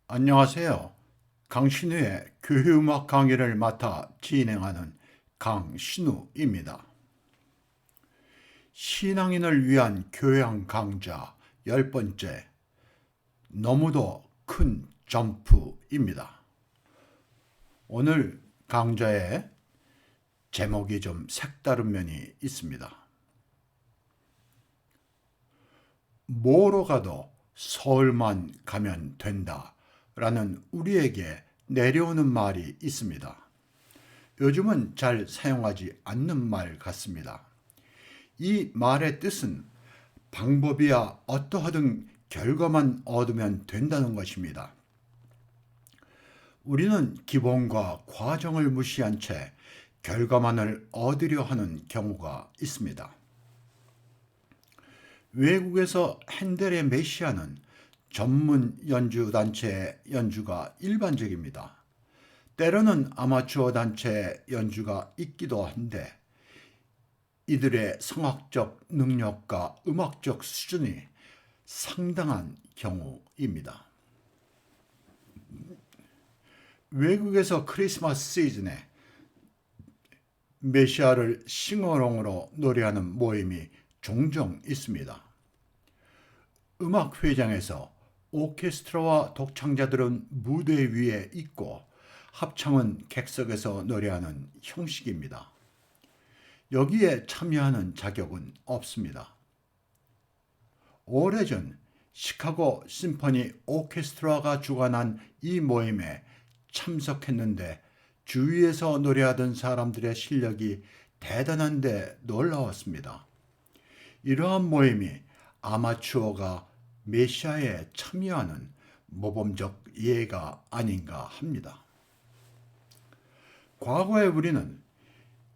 안녕하세요. 강신우의 교회음악 강의를 맡아 진행하는 강신우입니다. 신앙인을 위한 교양 강좌 10번째, 너무도 큰 점프입니다. 오늘 강좌의 제목이 좀 색다른 면이 있습니다. 뭐로 가도 서울만 가면 된다 라는 우리에게 내려오는 말이 있습니다. 요즘은 잘 사용하지 않는 말 같습니다. 이 말의 뜻은 방법이야 어떠하든 결과만 얻으면 된다는 것입니다. 우리는 기본과 과정을 무시한 채 결과만을 얻으려 하는 경우가 있습니다. 외국에서 핸델의 메시아는 전문 연주 단체의 연주가 일반적입니다. 때로는 아마추어 단체의 연주가 있기도 한데 이들의 성악적 능력과 음악적 수준이 상당한 경우입니다. 외국에서 크리스마스 시즌에 메시아를 싱어롱으로 노래하는 모임이 종종 있습니다. 음악회장에서 오케스트라와 독창자들은 무대 위에 있고 합창은 객석에서 노래하는 형식입니다. 여기에 참여하는 자격은 없습니다. 오래전 시카고 심포니 오케스트라가 주관한 이 모임에 참석했는데 주위에서 노래하던 사람들의 실력이 대단한데 놀라웠습니다. 이러한 모임이 아마추어가 메시아에 참여하는 모범적 예가 아닌가 합니다. 과거에 우리는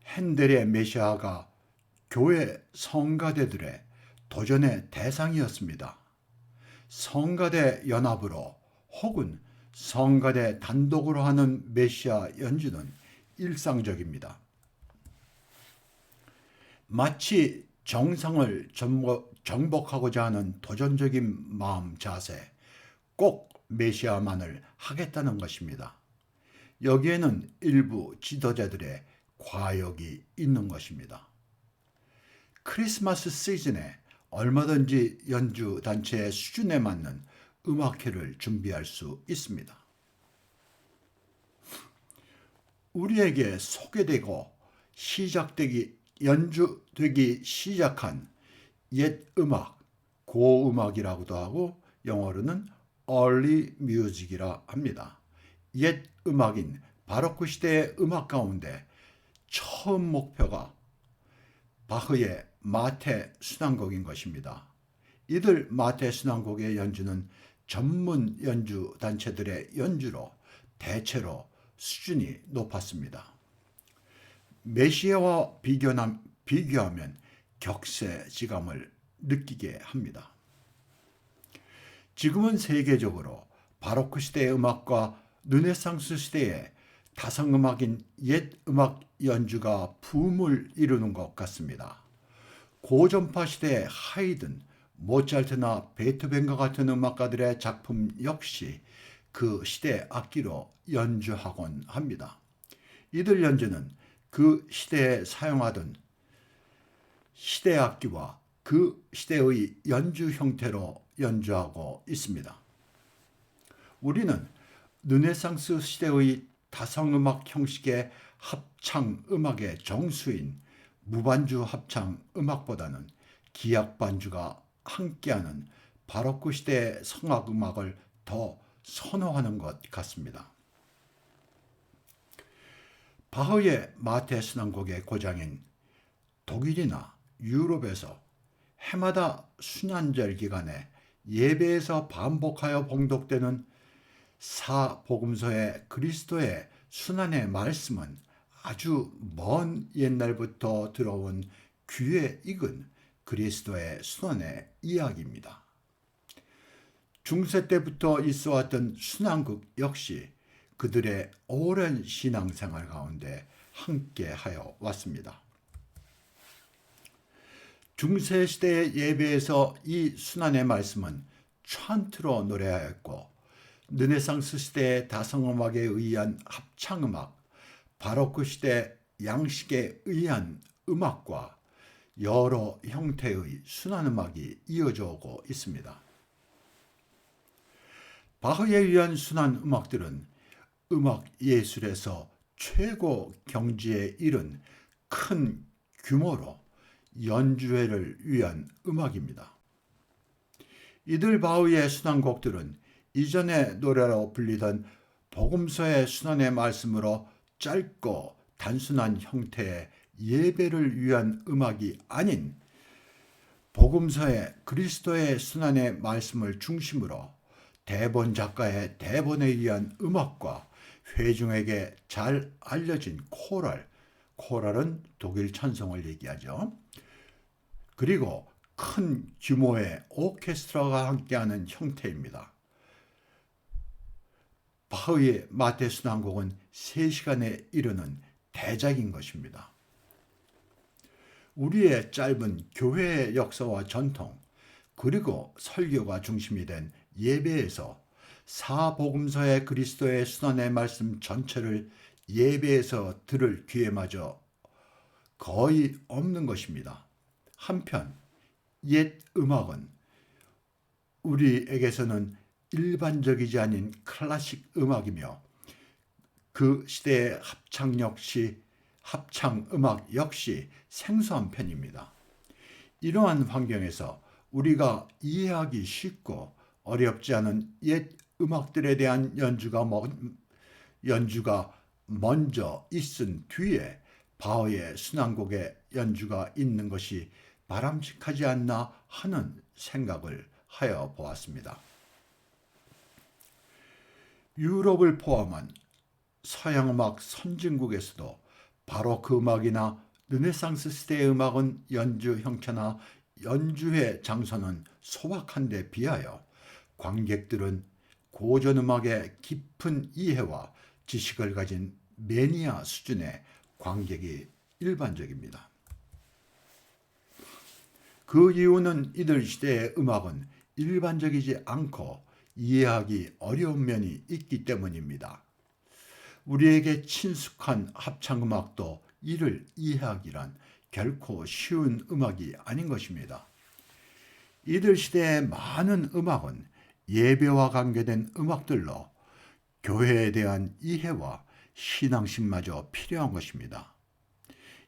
핸델의 메시아가 교회 성가대들의 도전의 대상이었습니다. 성가대 연합으로 혹은 성가대 단독으로 하는 메시아 연주는 일상적입니다. 마치 정상을 정복하고자 하는 도전적인 마음 자세, 꼭 메시아만을 하겠다는 것입니다. 여기에는 일부 지도자들의 과욕이 있는 것입니다. 크리스마스 시즌에 얼마든지 연주 단체의 수준에 맞는 음악회를 준비할 수 있습니다. 우리에게 소개되고 연주되기 시작한 옛 음악, 고음악이라고도 하고 영어로는 early music이라 합니다. 옛 음악인 바로크 시대의 음악 가운데 처음 목표가 바흐의 마테 순환곡인 것입니다. 이들 마테 순환곡의 연주는 전문 연주 단체들의 연주로 대체로 수준이 높았습니다. 메시아와 비교하면 격세지감을 느끼게 합니다. 지금은 세계적으로 바로크 시대의 음악과 르네상스 시대의 다성음악인 옛 음악 연주가 붐을 이루는 것 같습니다. 고전파 시대의 하이든, 모차르트나 베토벤과 같은 음악가들의 작품 역시 그 시대 악기로 연주하곤 합니다. 이들 연주는 그 시대에 사용하던 시대 악기와 그 시대의 연주 형태로 연주하고 있습니다. 우리는 르네상스 시대의 다성음악 형식의 합창 음악의 정수인 무반주 합창 음악보다는 기악 반주가 함께하는 바로크 시대의 성악 음악을 더 선호하는 것 같습니다. 바흐의 마테 순환곡의 고장인 독일이나 유럽에서 해마다 순환절 기간에 예배에서 반복하여 봉독되는 사복음서의 그리스도의 순환의 말씀은 아주 먼 옛날부터 들어온 귀에 익은 그리스도의 순환의 이야기입니다. 중세 때부터 있어왔던 순환극 역시 그들의 오랜 신앙생활 가운데 함께하여 왔습니다. 중세시대의 예배에서 이 순환의 말씀은 찬트로 노래하였고 르네상스 시대의 다성음악에 의한 합창음악, 바로크 시대 양식에 의한 음악과 여러 형태의 순환음악이 이어져 오고 있습니다. 바흐에 의한 순환음악들은 음악 예술에서 최고 경지에 이른 큰 규모로 연주회를 위한 음악입니다. 이들 바흐의 순환곡들은 이전의 노래로 불리던 복음서의 순환의 말씀으로 짧고 단순한 형태의 예배를 위한 음악이 아닌 복음서의 그리스도의 순환의 말씀을 중심으로 대본 작가의 대본에 의한 음악과 회중에게 잘 알려진 코랄은 독일 찬송을 얘기하죠. 그리고 큰 규모의 오케스트라가 함께하는 형태입니다. 바흐의 마태 순환곡은 3시간에 이르는 대작인 것입니다. 우리의 짧은 교회의 역사와 전통, 그리고 설교가 중심이 된 예배에서 사복음서의 그리스도의 순환의 말씀 전체를 예배에서 들을 기회마저 거의 없는 것입니다. 한편 옛 음악은 우리에게서는 일반적이지 않은 클래식 음악이며 그 시대의 합창 음악 역시 생소한 편입니다. 이러한 환경에서 우리가 이해하기 쉽고 어렵지 않은 옛 음악들에 대한 연주가 먼저 있은 뒤에 바흐의 순환곡의 연주가 있는 것이 바람직하지 않나 하는 생각을 하여 보았습니다. 유럽을 포함한 서양음악 선진국에서도 바로크 음악이나 르네상스 시대의 음악은 연주 형태나 연주회 장소는 소박한 데 비하여 관객들은 고전음악의 깊은 이해와 지식을 가진 매니아 수준의 관객이 일반적입니다. 그 이유는 이들 시대의 음악은 일반적이지 않고 이해하기 어려운 면이 있기 때문입니다. 우리에게 친숙한 합창음악도 이를 이해하기란 결코 쉬운 음악이 아닌 것입니다. 이들 시대의 많은 음악은 예배와 관계된 음악들로 교회에 대한 이해와 신앙심마저 필요한 것입니다.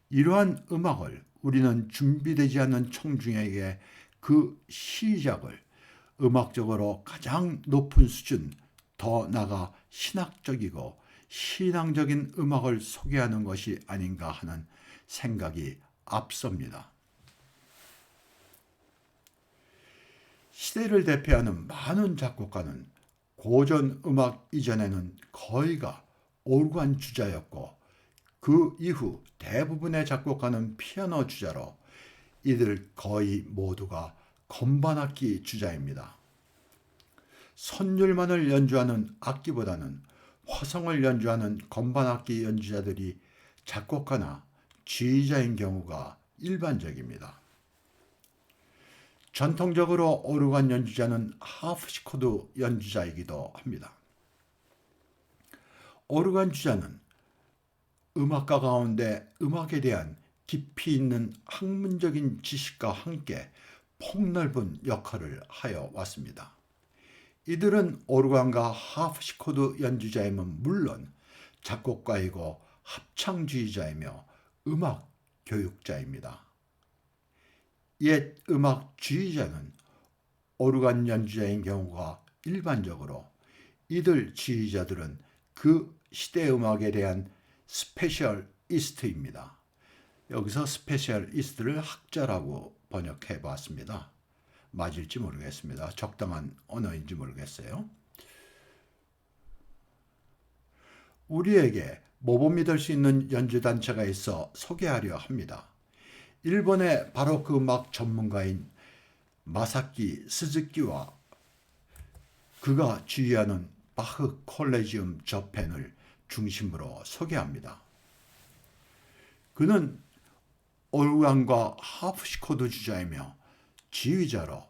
이러한 음악을 우리는 준비되지 않은 청중에게 그 시작을 음악적으로 가장 높은 수준, 더 나아가 신학적이고 신앙적인 음악을 소개하는 것이 아닌가 하는 생각이 앞섭니다. 시대를 대표하는 많은 작곡가는 고전 음악 이전에는 거의가 오르간 주자였고 그 이후 대부분의 작곡가는 피아노 주자로 이들 거의 모두가 건반악기 주자입니다. 선율만을 연주하는 악기보다는 화성을 연주하는 건반악기 연주자들이 작곡가나 지휘자인 경우가 일반적입니다. 전통적으로 오르간 연주자는 하프시코드 연주자이기도 합니다. 오르간 주자는 음악가 가운데 음악에 대한 깊이 있는 학문적인 지식과 함께 폭넓은 역할을 하여 왔습니다. 이들은 오르간과 하프시코드 연주자이면 물론 작곡가이고 합창주의자이며 음악 교육자입니다. 옛 음악 지휘자는 오르간 연주자인 경우가 일반적으로 이들 지휘자들은 그 시대 음악에 대한 스페셜리스트입니다. 여기서 스페셜리스트를 학자라고 번역해 봤습니다. 맞을지 모르겠습니다. 적당한 언어인지 모르겠어요. 우리에게 모범이 될 수 있는 연주단체가 있어 소개하려 합니다. 일본의 바로크 음악 전문가인 마사키 스즈키와 그가 지휘하는 바흐 콜레지움 저펜을 중심으로 소개합니다. 그는 오르간과 하프시코드 주자이며 지휘자로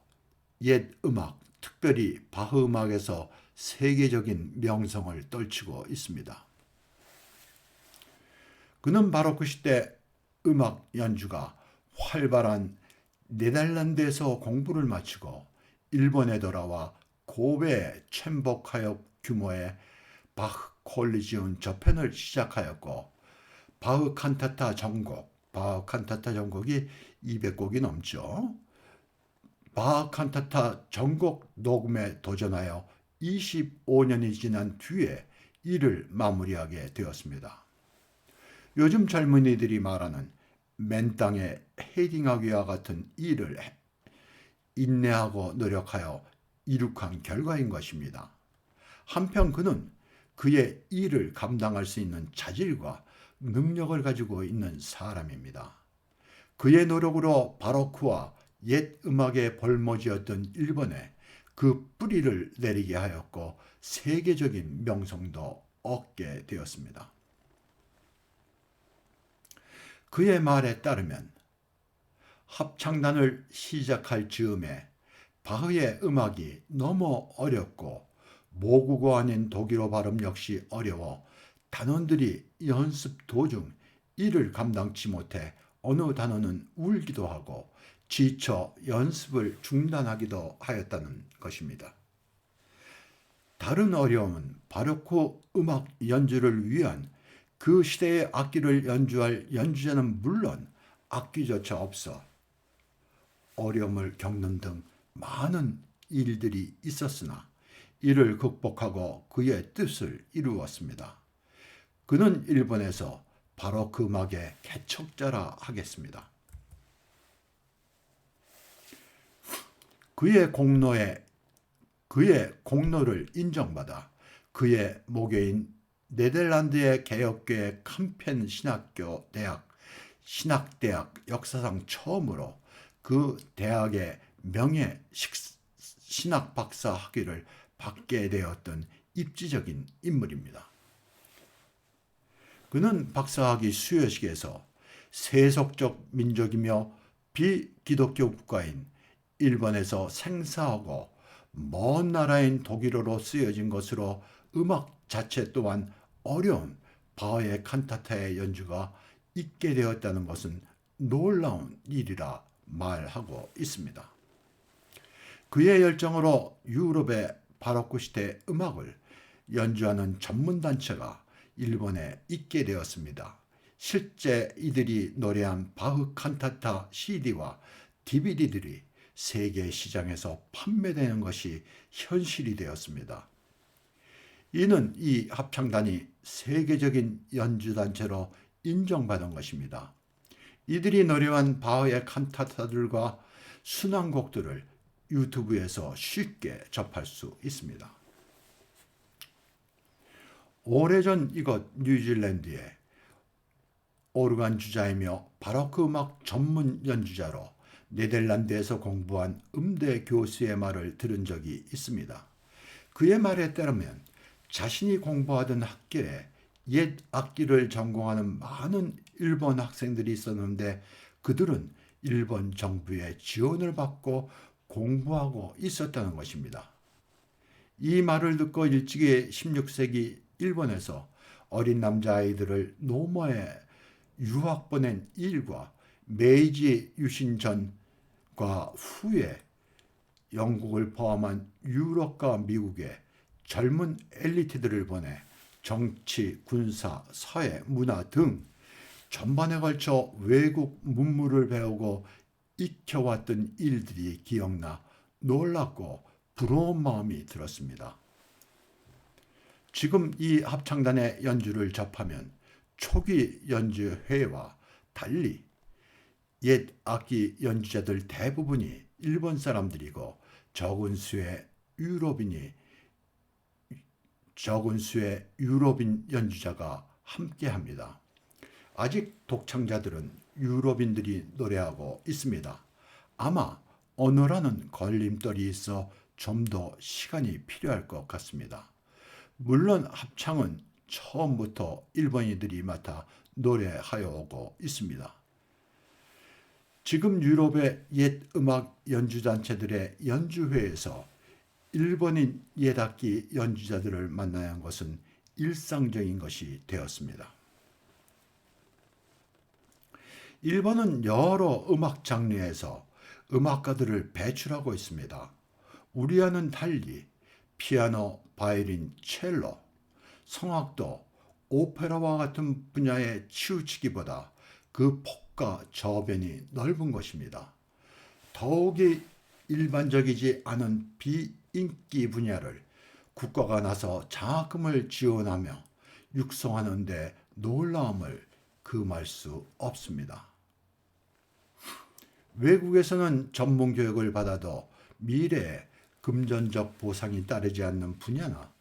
옛 음악, 특별히 바흐 음악에서 세계적인 명성을 떨치고 있습니다. 그는 바로 그 시대 음악 연주가 활발한 네덜란드에서 공부를 마치고 일본에 돌아와 고베 챔버가요 규모의 바흐 콜리지움 저편을 시작하였고 바흐 칸타타 전곡이 200곡이 넘죠. 바흐 칸타타 전곡 녹음에 도전하여 25년이 지난 뒤에 이를 마무리하게 되었습니다. 요즘 젊은이들이 말하는 맨땅에 헤딩하기와 같은 일을 인내하고 노력하여 이룩한 결과인 것입니다. 한편 그는 그의 일을 감당할 수 있는 자질과 능력을 가지고 있는 사람입니다. 그의 노력으로 바로크와 옛 음악의 벌모지였던 일본에 그 뿌리를 내리게 하였고 세계적인 명성도 얻게 되었습니다. 그의 말에 따르면 합창단을 시작할 즈음에 바흐의 음악이 너무 어렵고 모국어 아닌 독일어 발음 역시 어려워 단원들이 연습 도중 이를 감당치 못해 어느 단원은 울기도 하고 지쳐 연습을 중단하기도 하였다는 것입니다. 다른 어려움은 바로크 음악 연주를 위한 그 시대의 악기를 연주할 연주자는 물론 악기조차 없어 어려움을 겪는 등 많은 일들이 있었으나 이를 극복하고 그의 뜻을 이루었습니다. 그는 일본에서 바로크 음악의 개척자라 하겠습니다. 그의 공로를 인정받아 그의 모교인 네덜란드의 개혁교회 캄펜 신학대학 역사상 처음으로 그 대학의 명예 신학 박사 학위를 받게 되었던 입지적인 인물입니다. 그는 박사학위 수여식에서 세속적 민족이며 비기독교 국가인 일본에서 생사하고 먼 나라인 독일어로 쓰여진 것으로 음악 자체 또한 어려운 바흐의 칸타타의 연주가 있게 되었다는 것은 놀라운 일이라 말하고 있습니다. 그의 열정으로 유럽의 바로크 시대 음악을 연주하는 전문단체가 일본에 있게 되었습니다. 실제 이들이 노래한 바흐 칸타타 CD와 DVD들이 세계 시장에서 판매되는 것이 현실이 되었습니다. 이는 이 합창단이 세계적인 연주단체로 인정받은 것입니다. 이들이 노래한 바흐의 칸타타들과 순환곡들을 유튜브에서 쉽게 접할 수 있습니다. 오래전 이곳 뉴질랜드에 오르간 주자이며 바로크 음악 전문 연주자로 네덜란드에서 공부한 음대 교수의 말을 들은 적이 있습니다. 그의 말에 따르면 자신이 공부하던 학교에 옛 악기를 전공하는 많은 일본 학생들이 있었는데 그들은 일본 정부의 지원을 받고 공부하고 있었다는 것입니다. 이 말을 듣고 일찍이 16세기 일본에서 어린 남자아이들을 노모에 유학 보낸 일과 메이지 유신 전과 후에 영국을 포함한 유럽과 미국에 젊은 엘리트들을 보내 정치, 군사, 사회, 문화 등 전반에 걸쳐 외국 문물을 배우고 익혀왔던 일들이 기억나 놀랍고 부러운 마음이 들었습니다. 지금 이 합창단의 연주를 접하면 초기 연주회와 달리 옛 악기 연주자들 대부분이 일본 사람들이고 적은 수의 유럽인 연주자가 함께합니다. 아직 독창자들은 유럽인들이 노래하고 있습니다. 아마 언어라는 걸림돌이 있어 좀 더 시간이 필요할 것 같습니다. 물론 합창은 처음부터 일본인들이 맡아 노래하여 오고 있습니다. 지금 유럽의 옛 음악 연주단체들의 연주회에서 일본인 예악기 연주자들을 만나야 한 것은 일상적인 것이 되었습니다. 일본은 여러 음악 장르에서 음악가들을 배출하고 있습니다. 우리와는 달리 피아노, 바이올린, 첼로, 성악도 오페라와 같은 분야에 치우치기보다 그 폭과 저변이 넓은 것입니다. 더욱이 일반적이지 않은 비인기 분야를 국가가 나서 장학금을 지원하며 육성하는 데 놀라움을 금할 수 없습니다. 외국에서는 전문 교육을 받아도 미래에 금전적 보상이 따르지 않는 분야나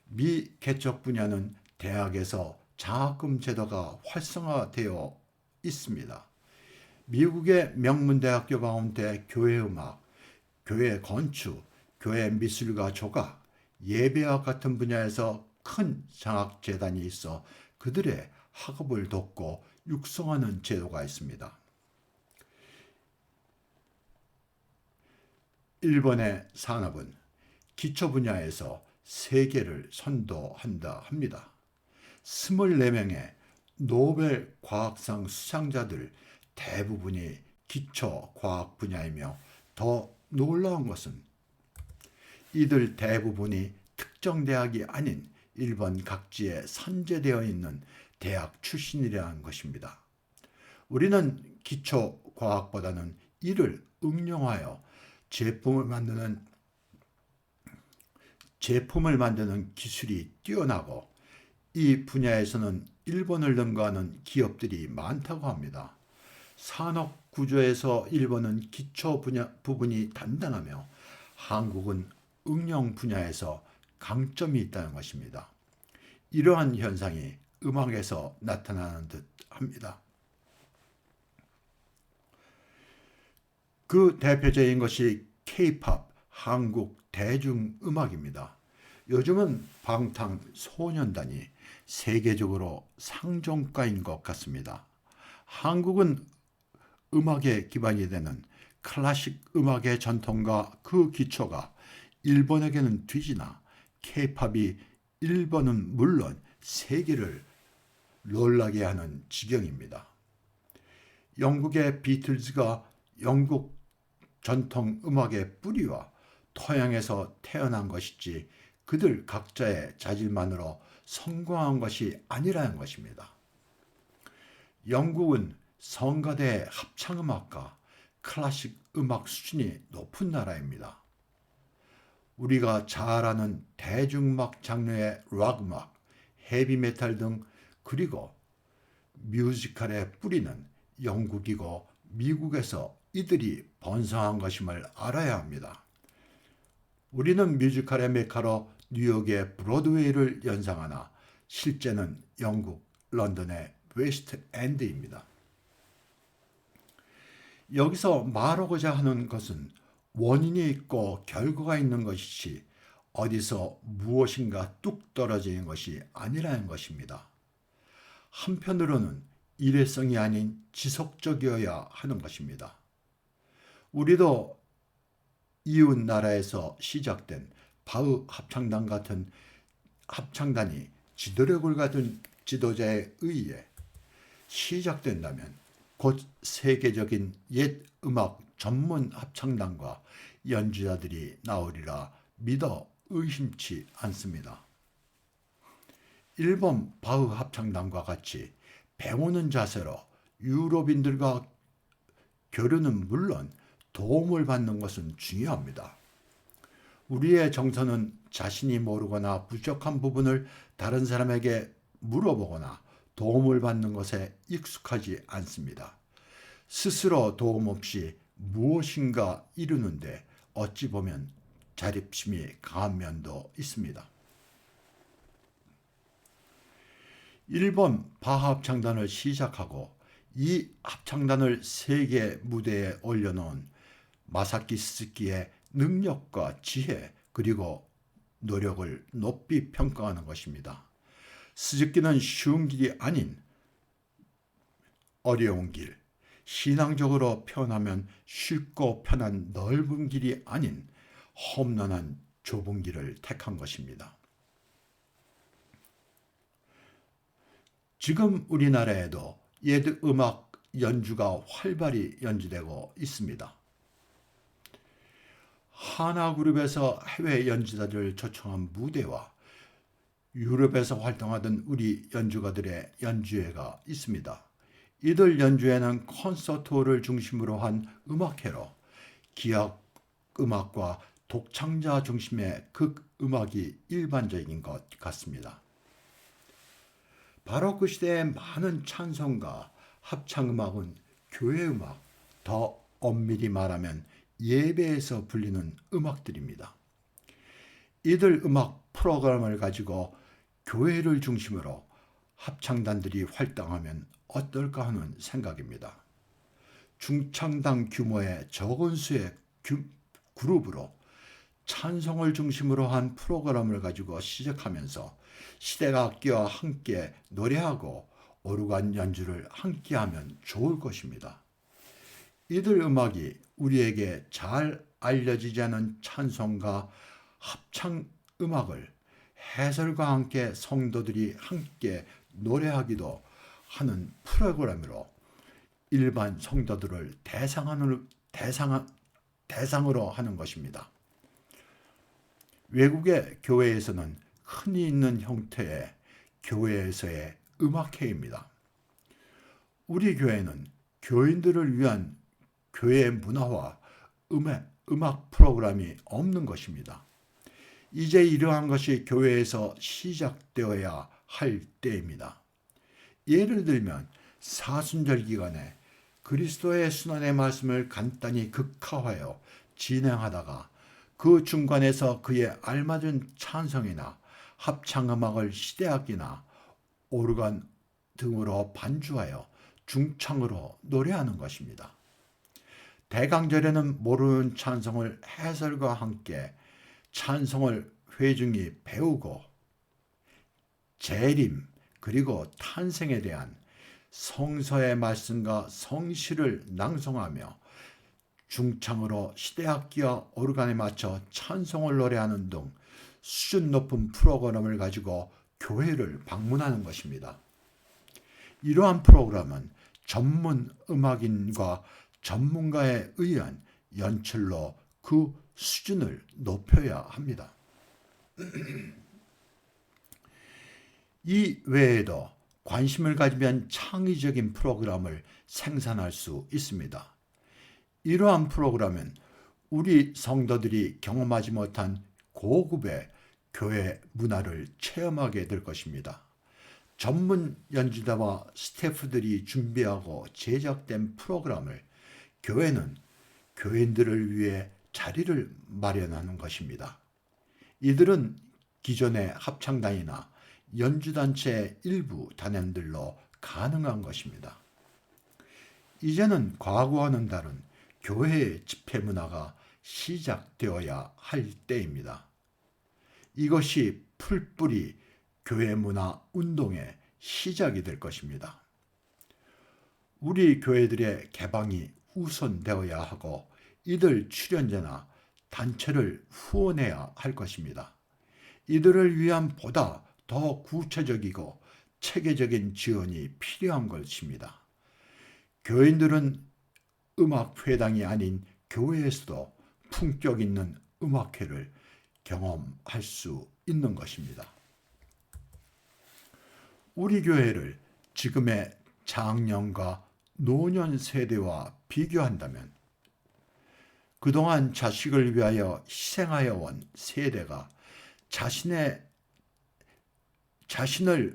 미개척 분야는 대학에서 장학금 제도가 활성화되어 있습니다. 미국의 명문대학교 가운데 교회음악, 교회 건축, 교회 미술과 조각, 예배와 같은 분야에서 큰 장학재단이 있어 그들의 학업을 돕고 육성하는 제도가 있습니다. 일본의 산업은 기초 분야에서 세계를 선도한다 합니다. 24명의 노벨 과학상 수상자들 대부분이 기초 과학 분야이며 더 놀라운 것은 이들 대부분이 특정 대학이 아닌 일본 각지에 선재되어 있는 대학 출신이라는 것입니다. 우리는 기초 과학보다는 이를 응용하여 제품을 만드는 기술이 뛰어나고 이 분야에서는 일본을 능가하는 기업들이 많다고 합니다. 산업 구조에서 일본은 기초 분야 부분이 단단하며 한국은 응용 분야에서 강점이 있다는 것입니다. 이러한 현상이 음악에서 나타나는 듯 합니다. 그 대표적인 것이 K-팝, 한국 대중음악입니다. 요즘은 방탄소년단이 세계적으로 상종가인 것 같습니다. 한국은 음악의 기반이 되는 클래식 음악의 전통과 그 기초가 일본에게는 뒤지나 K-팝이 일본은 물론 세계를 놀라게 하는 지경입니다. 영국의 비틀즈가 영국 전통 음악의 뿌리와 토양에서 태어난 것이지 그들 각자의 자질만으로 성공한 것이 아니라는 것입니다. 영국은 성가대 합창음악과 클래식 음악 수준이 높은 나라입니다. 우리가 잘 아는 대중음악 장르의 락음악, 헤비메탈 등 그리고 뮤지컬의 뿌리는 영국이고 미국에서 이들이 번성한 것임을 알아야 합니다. 우리는 뮤지컬의 메카로 뉴욕의 브로드웨이를 연상하나 실제는 영국 런던의 웨스트 엔드입니다. 여기서 말하고자 하는 것은 원인이 있고 결과가 있는 것이지 어디서 무엇인가 뚝 떨어지는 것이 아니라는 것입니다. 한편으로는 일회성이 아닌 지속적이어야 하는 것입니다. 우리도 이웃 나라에서 시작된 바흐 합창단 같은 합창단이 지도력을 가진 지도자에 의해 시작된다면 곧 세계적인 옛 음악 전문 합창단과 연주자들이 나오리라 믿어 의심치 않습니다. 일본 바흐 합창단과 같이 배우는 자세로 유럽인들과 교류는 물론 도움을 받는 것은 중요합니다. 우리의 정서는 자신이 모르거나 부족한 부분을 다른 사람에게 물어보거나 도움을 받는 것에 익숙하지 않습니다. 스스로 도움 없이 무엇인가 이루는데 어찌 보면 자립심이 강한 면도 있습니다. 일본 바하 합창단을 시작하고 이 합창단을 세계 무대에 올려놓은 마사키 스즈키의 능력과 지혜 그리고 노력을 높이 평가하는 것입니다. 스즈키는 쉬운 길이 아닌 어려운 길, 신앙적으로 표현하면 쉽고 편한 넓은 길이 아닌 험난한 좁은 길을 택한 것입니다. 지금 우리나라에도 옛 음악 연주가 활발히 연주되고 있습니다. 하나그룹에서 해외 연주자들을 초청한 무대와 유럽에서 활동하던 우리 연주가들의 연주회가 있습니다. 이들 연주회는 콘서트를 중심으로 한 음악회로 기악 음악과 독창자 중심의 극음악이 일반적인 것 같습니다. 바로 그 시대의 많은 찬송가, 합창음악은 교회음악, 더 엄밀히 말하면 예배에서 불리는 음악들입니다. 이들 음악 프로그램을 가지고 교회를 중심으로 합창단들이 활동하면 어떨까 하는 생각입니다. 중창단 규모의 적은 수의 그룹으로 찬송을 중심으로 한 프로그램을 가지고 시작하면서 시대악기와 함께 노래하고 오르간 연주를 함께하면 좋을 것입니다. 이들 음악이 우리에게 잘 알려지지 않은 찬송가, 합창 음악을 해설과 함께 성도들이 함께 노래하기도 하는 프로그램으로 일반 성도들을 대상으로 하는 것입니다. 외국의 교회에서는 흔히 있는 형태의 교회에서의 음악회입니다. 우리 교회는 교인들을 위한 교회 문화와 음악 프로그램이 없는 것입니다. 이제 이러한 것이 교회에서 시작되어야 할 때입니다. 예를 들면 사순절 기간에 그리스도의 순환의 말씀을 간단히 극화하여 진행하다가 그 중간에서 그에 알맞은 찬송이나 합창음악을 시대악기나 오르간 등으로 반주하여 중창으로 노래하는 것입니다. 대강절에는 모르는 찬송을 해설과 함께 찬송을 회중이 배우고 재림 그리고 탄생에 대한 성서의 말씀과 성시를 낭송하며 중창으로 시대악기와 오르간에 맞춰 찬송을 노래하는 등 수준 높은 프로그램을 가지고 교회를 방문하는 것입니다. 이러한 프로그램은 전문 음악인과 전문가에 의한 연출로 그 수준을 높여야 합니다. 이 외에도 관심을 가지면 창의적인 프로그램을 생산할 수 있습니다. 이러한 프로그램은 우리 성도들이 경험하지 못한 고급의 교회 문화를 체험하게 될 것입니다. 전문 연주자와 스태프들이 준비하고 제작된 프로그램을 교회는 교인들을 위해 자리를 마련하는 것입니다. 이들은 기존의 합창단이나 연주단체의 일부 단원들로 가능한 것입니다. 이제는 과거와는 다른 교회의 집회 문화가 시작되어야 할 때입니다. 이것이 풀뿌리 교회 문화 운동의 시작이 될 것입니다. 우리 교회들의 개방이 우선되어야 하고 이들 출연자나 단체를 후원해야 할 것입니다. 이들을 위한 보다 더 구체적이고 체계적인 지원이 필요한 것입니다. 교인들은 음악회당이 아닌 교회에서도 품격 있는 음악회를 경험할 수 있는 것입니다. 우리 교회를 지금의 장년과 노년 세대와 비교한다면 그동안 자식을 위하여 희생하여 온 세대가 자신을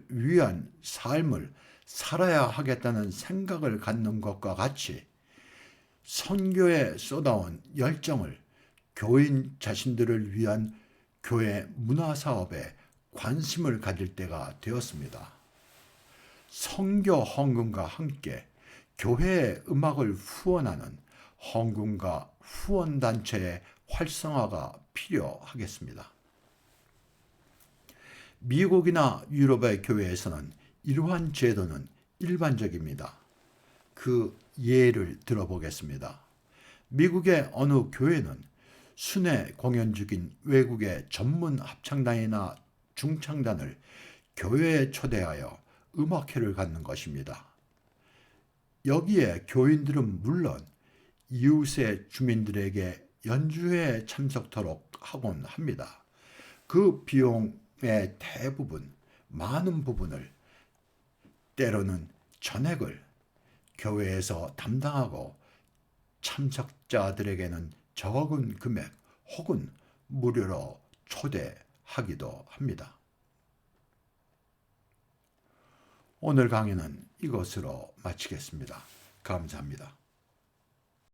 위한 삶을 살아야 하겠다는 생각을 갖는 것과 같이 선교에 쏟아온 열정을 교인 자신들을 위한 교회 문화사업에 관심을 가질 때가 되었습니다. 선교 헌금과 함께 교회의 음악을 후원하는 헌금과 후원단체의 활성화가 필요하겠습니다. 미국이나 유럽의 교회에서는 이러한 제도는 일반적입니다. 그 예를 들어보겠습니다. 미국의 어느 교회는 순회 공연 중인 외국의 전문 합창단이나 중창단을 교회에 초대하여 음악회를 갖는 것입니다. 여기에 교인들은 물론 이웃의 주민들에게 연주회에 참석토록 하곤 합니다. 그 비용의 대부분, 많은 부분을, 때로는 전액을 교회에서 담당하고 참석자들에게는 적은 금액 혹은 무료로 초대하기도 합니다. 오늘 강의는 이것으로 마치겠습니다. 감사합니다.